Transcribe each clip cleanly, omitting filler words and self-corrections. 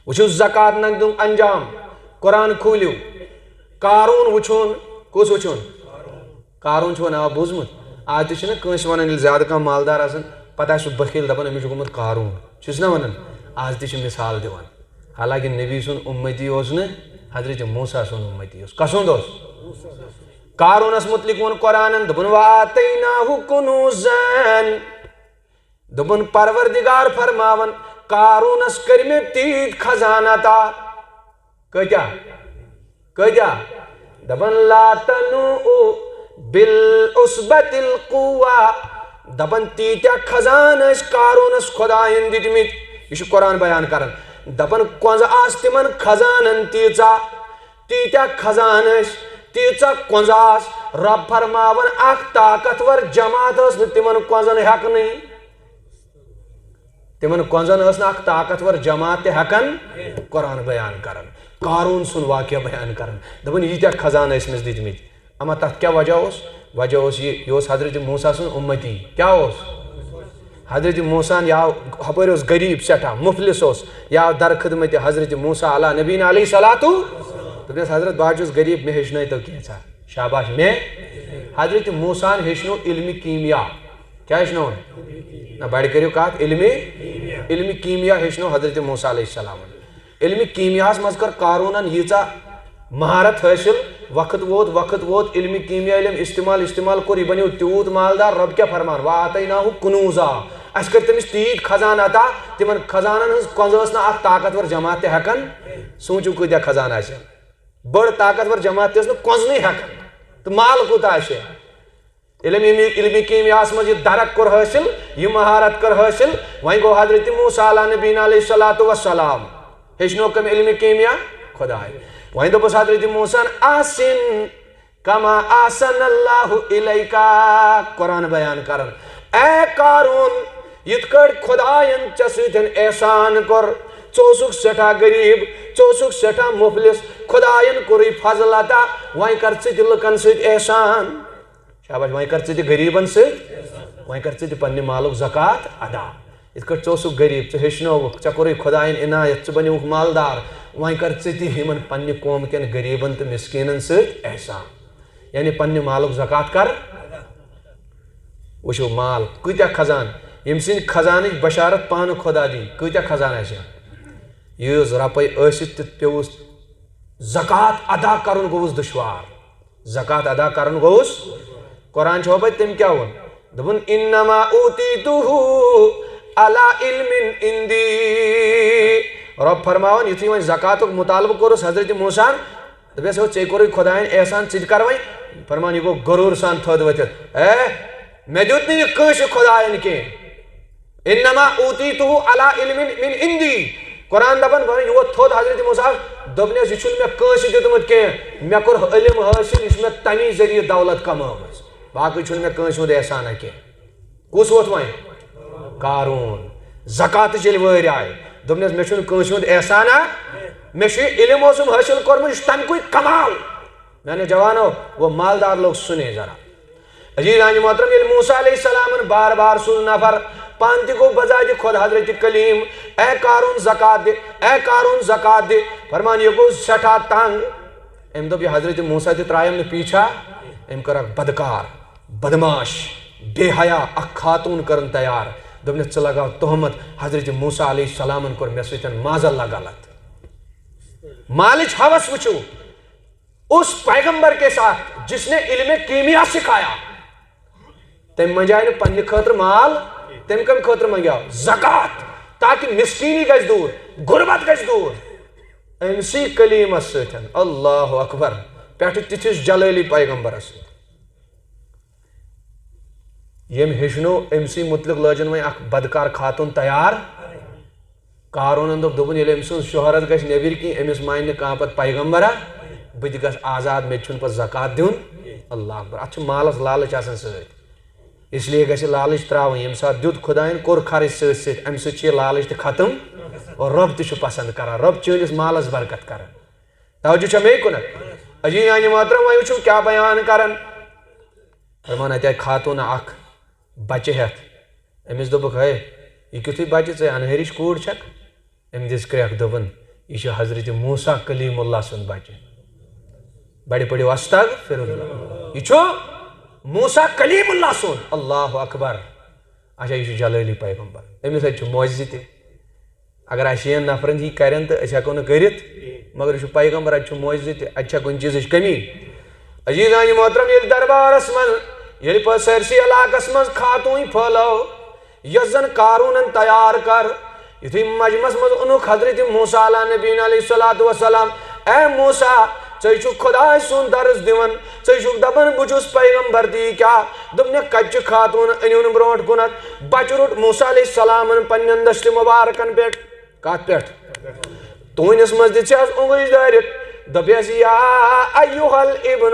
وچھو زکات نندم انجام قرآن کھولیو قارون وچھون کس وچھون قارون چھو ناو بوزمت آج تہ چھنا کٲنٛسہِ ونان ییٚلہِ زیادٕ کانٛہہ مالدار آسان پتہ آسہِ سُہ بخیل دپان أمِس چھُ گوٚمُت قارون چھُس نا ونان آز تہ چھِ مثال دِوان حالانکہ نبی سُنٛد اُمتی اوس نہٕ حضرت موسیٰ سُنٛد اُمتی اوس کسُنٛد اوس قارونس متعلق ووٚن قرآنن دوٚپُن وآتیناہُ کنوزن دوٚپُن پروردگار فرماون قارونس کٔرۍ مےٚ تیٖتۍ خزانہٕ عطا کۭتیاہ دپان لا تنوء بالعصبۃ القوہ دپان تیٖتیاہ خزانہٕ ٲسۍ قارونس خۄدایَن دِتمٕتۍ یہ چھُ قرآن بیان کران دپان کۄنٛزٕ آسہٕ تِمن خزانن تیٖژاہ خزانہٕ ٲسۍ تیٖژاہ کۄنٛزٕ آسہٕ رب فرماون اکھ طاقتور جماعت ٲس نہٕ تِمن کۄنٛزن ہٮ۪کنٕے تِمن کۄنٛزن ٲس نہٕ اکھ طاقتور جماعت تہِ ہٮ۪کان قرآن بیان کران قارون سُنٛد واقعہ بیان کران دپان ییٖتیاہ خزانہٕ ٲسۍ مےٚ دِتمٕتۍ اما تتھ کیٛاہ وجہ اوس یہِ اوس حضرت موسیٰ سُنٛد اُمتی کیٛاہ اوس حضرت موسیٰ ہن یاو ہپٲرۍ اوس غریٖب سٮ۪ٹھاہ مُفلِس اوس یاو درخدمت حضرت موسیٰ علیٰ نبینا علیہ صلاتُ دوٚپنس حضرت بہٕ حظ چھُس غریٖب مےٚ ہیٚچھنٲیتو کینٛژھا شاباش مےٚ حضرت موسیٰ ہن ہیٚچھنو علمِ کیٖمیا کیٛاہ ہیٚچھنوُن نہ بڑِ کٔرِو کتھ علمِ کیٖمیا ہیٚچھنو حضرت موسیٰ علیہ السلامن علمِ کیٖمیاہس منٛز کٔر قارونن ییٖژاہ مہارت حٲصِل وقت ووت علمِ کیٖمیا ییٚلہِ استعمال کوٚر یہِ بنیو تیوٗت مالدار رب کیٛاہ فرمان وآتیناہُ کنوزا اَسہِ کٔرۍ تٔمِس تیٖتۍ خزانہٕ عطا تِمن خزانن ہٕنٛز کۄنٛزٕ ٲس نہٕ اکھ طاقتور جماعت تہِ ہٮ۪کان سوٗنٛچِو کۭتیاہ خزانہٕ آسہِ بٔڑ طاقتور جماعت تہِ ٲس نہٕ کۄنٛزنٕے ہٮ۪کان تہٕ مال کوٗتاہ آسہِ علمِ کیٖمیاہس منٛز یہِ درک کوٚر حٲصِل یہِ مہارت کٔر حٲصِل وۄنۍ گوٚو حضرت موسیٰ علیٰ نبینا علیہ الصلوۃ والسلام ہیٚچھنو کٔمۍ علمِ کیٖمیا خۄداے وۄنۍ دوٚپُس حضرت موسیٰ ہن آسِن کما آسن اللہ الیکا قرآن بیان کران اے قارون یِتھ کٲٹھۍ خۄدایَن ژےٚ سۭتۍ احسان کوٚر ژٕ اوسُکھ سٮ۪ٹھاہ غریٖب ژٕ اوسُکھ سٮ۪ٹھاہ مُفلِس خۄدایَن کوٚرُے فضل عطا وۄنۍ کر ژٕ تہِ لُکن سۭتۍ احسان شاباش وۄنۍ کر ژٕ تہِ غریٖبن سۭتۍ وۄنۍ کر ژٕ تہِ پننہِ مالُک زکات ادا یِتھ کٲٹھۍ ژٕ اوسُکھ غریٖب ژٕ ہیٚچھنووُکھ ژےٚ کوٚرُے خۄدایَن عنایت ژٕ بنیووُکھ مالدار وۄنۍ کر ژٕ تہِ یِمن پننہِ قوم کٮ۪ن غریٖبن تہٕ مِسکیٖنن سۭتۍ احسان یعنی پننہِ مالُک زکات کر وٕچھو مال کۭتیاہ خزانہٕ ییٚمہِ سٕنٛدِ خزانٕچ بشارت پانہٕ خۄدا دی کۭتیاہ خزانہٕ آسہِ یۭژ رۄپے ٲسِتھ تہِ پیوٚوُس زکات ادا کرُن گوٚوُس دُشوار زکات ادا کرُن گوٚوُس قرآن چھو پتہٕ تٔمۍ کیٛاہ ووٚن دوٚپُن انما اوتیتُہُ علی علمٍ عندی رب فرماوان یُتھُے وۄنۍ زکاتُک مُطالبہٕ کوٚرُس حضرت موسیٰ ہن دوٚپیس ہو ژےٚ کوٚرُے خۄدایَن احسان ژٕ تہِ کر وۄنۍ فرمان یہِ گوٚو غروٗر سان تھوٚد ؤتھِتھ مےٚ دیُت نہٕ یہِ کٲنٛسہِ خۄدایَن کینٛہہ انما اوتیتُہُ علی علمٍ من عندی قرآن دپان یہِ ووت تھوٚد حضرت موسیٰ دوٚپنس یہِ چھُنہٕ مےٚ کٲنٛسہِ دیُتمُت کینٛہہ مےٚ کوٚر علم حٲصِل یہِ چھُ مےٚ تمی ذٔریعہٕ دولت کمٲومٕژ باقٕے چھُنہٕ مےٚ کٲنٛسہِ ہُنٛد احسانا کینٛہہ کُس ووت وۄنۍ قارون زکاتٕچ ییٚلہِ وٲرۍ آیہِ دوٚپنس مےٚ چھُنہٕ کٲنٛسہِ ہُنٛد احسانا مےٚ چھُ یہِ علم اوسُم حٲصِل کوٚرمُت یہِ چھُ تمہِ کُے کمال میانیو جوانو وہ مالدار لوگ سُنے ذرا عزیزان محترم ییٚلہِ موسیٰ علیہ السلامن بار بار سوٗز نفر پانہٕ تہِ گوٚو بذاتِ خۄد حضرت کلیٖم اے قارون زکات دِ اے قارون زکات دِ فرمان یہِ گوٚو سٮ۪ٹھاہ تنگ أمۍ دوٚپ یہِ حضرت موسیٰ تہِ ترٛایَم نہٕ پیٖچھا أمۍ کٔر اکھ بدکار بدماش بے حیا اکھ خاتوٗن کٔرٕن تیار دوٚپنس ژٕ لگاو تہمت حضرت موسیٰ علیہ السلامن کوٚر مےٚ سۭتۍ معذاللہ غلط مالٕچ ہوس وٕچھو اس پیغمبر کے ساتھ جس نے علم کیمیا سکھایا تٔمۍ منجاے نہٕ پننہِ خٲطرٕ مال تٔمۍ کمہِ خٲطرٕ منگیو زکات تاکہِ مسکیٖنی گژھِ دوٗر غُربت گژھِ دوٗر أمسٕے کلیٖمس سۭتۍ اللہ اکبر پٮ۪ٹھٕ تِتھِس جلٲلی پیغمبرس سۭتۍ ییٚمۍ ہیٚچھنو أمسٕے متعلق لٲجِن وۄنۍ اکھ بدکار خاتوٗن تیار قارونن دوٚپُن ییٚلہِ أمۍ سٕنٛز شہرت گژھِ نیبٕرۍ کِنۍ أمِس مانہِ نہٕ کانٛہہ پتہٕ پیغمبرا بہٕ تہِ گژھٕ آزاد مےٚ تہِ چھُنہٕ پتہٕ زکات دیُن اللہ اکبر اتھ چھُ مالس لالٕچ آسان سۭتۍ اس لیے گژھِ لالٕچ تراوٕنۍ ییٚمہِ ساتہٕ دیُت خۄدایَن کوٚر خرٕچ سۭتۍ سۭتۍ امہِ سۭتۍ چھُ یہِ لالٕچ تہِ ختم اور رۄب تہِ چھُ پسنٛد کران رۄب چٲنِس مالس برکت کران توجہ چھا مے کُنتھ عزیزان محترم وۄنۍ وٕچھو کیٛاہ بیان کران فرمان اتہِ آیہِ خاتوٗن اکھ بچہِ ہٮ۪تھ أمِس دوٚپُکھ ہے یہِ کیُتھُے بچہِ ژٕ انہٲرِش کوٗر چھکھ أمۍ دِژ کرٛٮ۪کھ دوٚپُن یہ حضرت موسیٰ کلیم اللہ سن بچہ بڑے پڑھو استغفر اللہ یہ موسیٰ کلیم اللہ سن اللہ اکبر اچھا یہ جلالی پیغمبر امس معجزہ تہ اگر شین نفرن ہی کرن تو اس ہیکو کرت مگر یہ پیغمبر اتھ معجزہ تہ اتھ کن چیز کمی عزیزان محترم یل دربارس من یل سرسی علاقس من خاتون پھلو یس زن قارون تیار کر یتھی مجمس مز انک حضرت موسیٰ علیہ نبی علیہ السلام اے موسیٰ ژے چھُکھ خدائے سُنٛد درس دِوان ژے چھُکھ دپان بہٕ چھُس پیغمبر دی کیٛاہ دوٚپنکھ کچہِ خاتوٗن أنِوُن برونٛٹھ کُنتھ بچہِ روٚٹ موسیٰ علیہ السلامن پننٮ۪ن دٔسلہِ مُبارکن پٮ۪ٹھ کتھ پٮ۪ٹھ تونِس منٛز دِژ اونٛگٕج دٲرِتھ دوٚپیس یا ایُہل ابن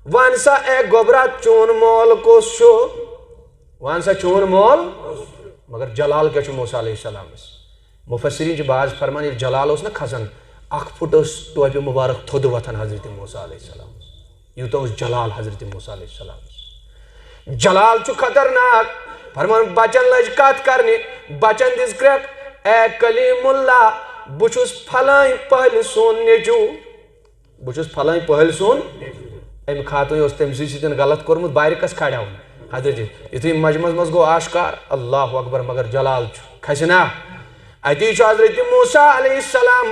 ون سا اے گوبرا چون مول کُس چھُ ون سا چون مول مگر جلال کیٛاہ چھُ موسیٰ علیہ السلامس مفسرین چھِ بعض فرمان ییٚلہِ جلال اوس نا کھسان اکھ فٹ ٹوپہِ مبارک تھوٚد وتھان حضرت موسیٰ علیہ السلام یوٗتاہ اوس جلال حضرت موسیٰ علیہ السلام جلال چھُ خطرناک فرمان بچن لج کتھ کرنہِ بچن دِژ کرٛٮ۪کھ اے کلیم اللہ بہٕ چھُس پھلٲنۍ پہلہِ سُنٛد نیٚچوٗ بہٕ چھُس پھلٲنۍ پہلہِ سُنٛد امہِ خاتوٗنۍ اوس تٔمۍ سۭتۍ غلط کوٚرمُت بارِ کس کھڑیاوُن حضرت یُتھُے مجمس منٛز گوٚو آشکار اللہ اکبر مگر جلال چھُ کھسہِ نا اتی چھُ حضرت موسیٰ علیہ السلام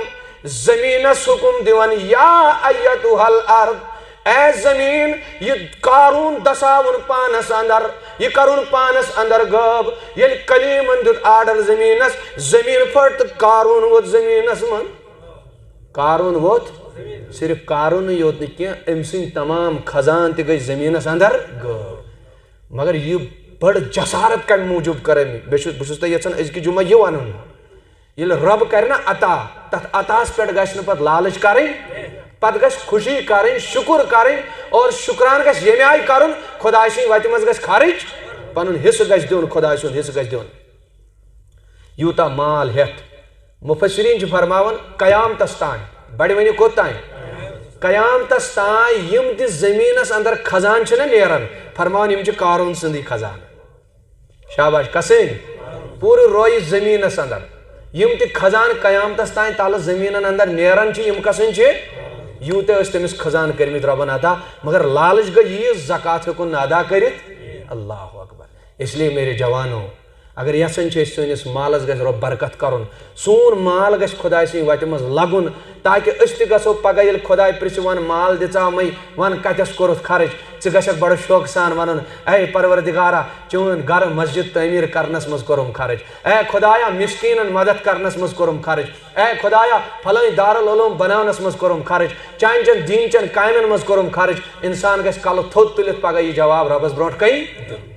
زمینس حکم دیوان یا ایتوہل ارض اے زمین یہ قارون دساون پانس اندر یہ کرون پانس اندر غٲب ییٚلہِ کلیمن دیُت آرڈر زمینس زمین پھٹ تہٕ قارون ووت زمینس من قارون ووت صرف قارون یوت نہٕ کینٛہہ أمۍ سٕنٛدۍ تمام خزان تہِ گٔے زمینس اندر غٲب مگر یہ بڑ جسارت کمہِ موٗجوٗب کٔر أمۍ بہٕ چھُس تۄہہِ یژھان أزکہِ جمعہ یہِ ونُن ییٚلہِ رب کرِ نا عطا تتھ عطاہس پٮ۪ٹھ گژھِ نہٕ پتہٕ لالٕچ کرٕنۍ پتہٕ گژھِ خوشی کرٕنۍ شُکُر کرٕنۍ اور شُکران گژھِ ییٚمہِ آیہِ کرُن خۄداے سٕنٛدِ وتہِ منٛز گژھِ خرٕچ پنُن حصہٕ گژھِ دیُن خۄداے سُنٛد حصہٕ گژھِ دیُن یوٗتاہ مال ہٮ۪تھ مفسریٖن چھِ فرماوان قیامتس تانۍ بڑِ ؤنِو کوٚت تانۍ قیامتس تانۍ یِم تہِ زمیٖنس اندر خزان چھِنہ نیران فرماوان یِم چھِ قارون سٕنٛدی خزان شاباش کسٕنۍ پوٗرٕ رویہِ زمیٖنس اندر یم تہِ خزان قیامتس تانۍ تلہٕ زمیٖنن اندر نیران چھِ یم کسٕنۍ چھِ یوٗتاہ ٲسۍ تٔمِس خزان کٔرمٕتۍ رۄبن عطا مگر لالٕچ گٔے ییٖژ زکات ہیوٚکُن نہٕ ادا کٔرِتھ اللہ اکبر اس لیے میرے جوانو اگر یژھان چھِ أسۍ سٲنِس مالس گژھِ رۄب برکت کرُن سون مال گژھِ خۄداے سٕنٛدِ وتہِ منٛز لگُن تاکہِ أسۍ تہِ گژھو پگاہ ییٚلہِ خۄداے پرژھِ ون مال دِژاو مے ون کتٮ۪س کوٚرُتھ خرٕچ ژٕ گژھکھ بڑٕ شوقہٕ سان ونُن اے پروردگارا چون گرٕ مسجد تعمیٖر کرنس منٛز کوٚرُم خرٕچ اے خۄدایا مسکیٖنن مدد کرنس منٛز کوٚرُم خرٕچ اے خۄدایا پھلٲنۍ دارالعلوم بناونس منٛز کوٚرُم خرٕچ چانہِ چٮ۪ن دیٖن چٮ۪ن کامٮ۪ن منٛز کوٚرُم خرٕچ انسان گژھِ کلہٕ تھوٚد تُلِتھ پگاہ یہِ جواب رۄبس برونٛٹھ کَنۍ دیُن